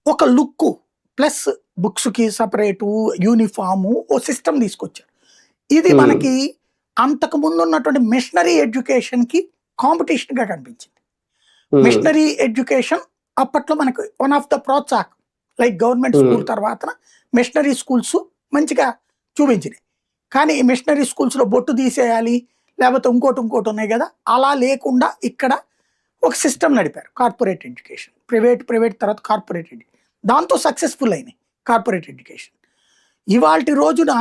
ఒక look plus బుక్స్‌కి separate, uniform, ఓ system తీసుకొచ్చారు. ఇది హ్మ్. మనకి అంతకు ముందున్నటువంటి మిషనరీ ఎడ్యుకేషన్‌కి కాంపిటీషన్‌గా కనిపించింది. హ్మ్. మిషనరీ ఎడ్యుకేషన్ అప్పట్లో మనకు వన్ ఆఫ్ ద ప్రోత్సాహం. లైక్ గవర్నమెంట్ హ్మ్. స్కూల్ తర్వాతన మిషనరీ స్కూల్స్ మంచిగా చూపించినాయి. కానీ ఈ మిషనరీ స్కూల్స్‌లో బొట్టు తీసేయాలి, లేకపోతే ఇంకోటి ఉన్నాయి గదా! అలా లేకుండా ఇక్కడ ఒక సిస్టమ్ నడిపారు. Corporate education. ప్రైవేట్ తర్వాత కార్పొరేట్ దాంతో సక్సెస్‌ఫుల్ అయినాయి కార్పొరేట్ ఎడ్యుకేషన్. ఇవాల్టి రోజున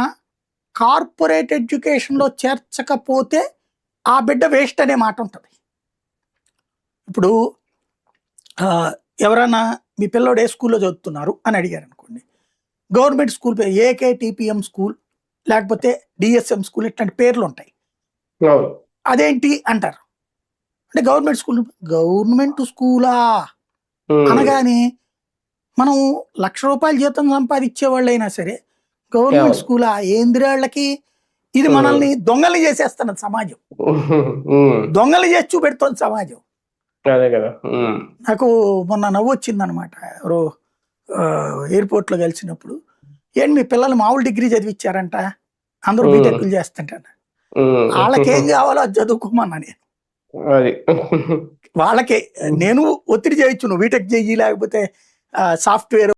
కార్పొరేట్ ఎడ్యుకేషన్‌లో చేర్చకపోతే ఆ బిడ్డ వేస్ట్ అనే మాట ఉంటది. ఇప్పుడు ఎవరన్నా మీ పిల్లోడు ఏ స్కూల్‌లో చదువుతున్నారు అని అడిగారనుకోండి. గవర్నమెంట్ స్కూల్ పేరు ఏకేటీపీఎం స్కూల్, లేకపోతే డీఎస్ఎం స్కూల్ ఇట్లాంటి పేర్లుంటాయి. అవును. అదేంటి అంటారు. అంటే గవర్నమెంట్ స్కూలా హ్మ్. అనగానే మనం రూ. 1,00,000 జీతం సంపాదించేవాళ్ళైనా సరే, గవర్నమెంట్ అవును. స్కూలా ఏందిరా ఆళ్ళకి? ఇది హ్మ్. మనల్ని దొంగల్ని చేసేస్తున్నది సమాజం. హ్మ్. దొంగల్ని చేసి చూపెడుతోంది సమాజం. అదే కదా! హ్మ్. నాకు మొన్న నవ్వొచ్చిందనమాట. ఎవరో ఎయిర్‌పోర్ట్‌లో కలిసినప్పుడు, "ఏంటి మీ పిల్లలు మామూలు డిగ్రీ చదివిచ్చారంట, అందరూ హ్మ్. బీటెక్కులు చేస్తుంటారు." హ్మ్. ఆళ్ళకేం కావాలో అది చదువుకోమన్నా నేను. అది. వాళ్ళకే హ్మ్. నేను ఒత్తిడి చేయొచ్చు. నువ్వు బీటెక్ చెయ్యి, లేకపోతే సాఫ్ట్‌వేర్